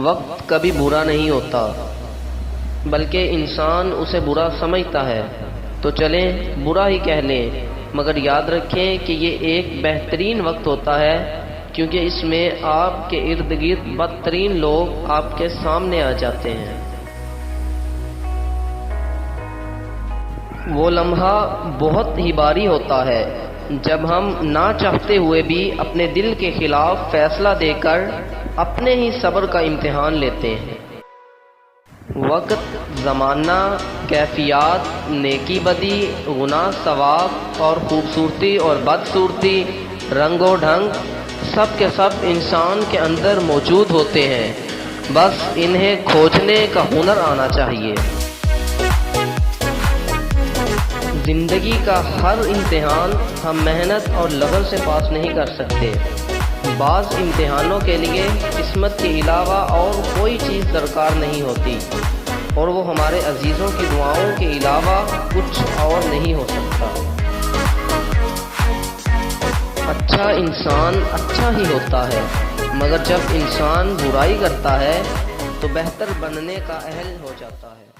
وقت کبھی برا نہیں ہوتا بلکہ انسان اسے برا سمجھتا ہے، تو چلیں برا ہی کہہ لیں، مگر یاد رکھیں کہ یہ ایک بہترین وقت ہوتا ہے، کیونکہ اس میں آپ کے ارد گرد بدترین لوگ آپ کے سامنے آ جاتے ہیں۔ وہ لمحہ بہت ہی بھاری ہوتا ہے جب ہم نہ چاہتے ہوئے بھی اپنے دل کے خلاف فیصلہ دے کر اپنے ہی صبر کا امتحان لیتے ہیں۔ وقت، زمانہ، کیفیات، نیکی بدی، گناہ ثواب اور خوبصورتی اور بدصورتی، رنگ و ڈھنگ، سب کے سب انسان کے اندر موجود ہوتے ہیں، بس انہیں کھوجنے کا ہنر آنا چاہیے۔ زندگی کا ہر امتحان ہم محنت اور لگن سے پاس نہیں کر سکتے۔ بعض امتحانوں کے لیے قسمت کے علاوہ اور کوئی چیز درکار نہیں ہوتی، اور وہ ہمارے عزیزوں کی دعاؤں کے علاوہ کچھ اور نہیں ہو سکتا۔ اچھا انسان اچھا ہی ہوتا ہے، مگر جب انسان برائی کرتا ہے تو بہتر بننے کا اہل ہو جاتا ہے۔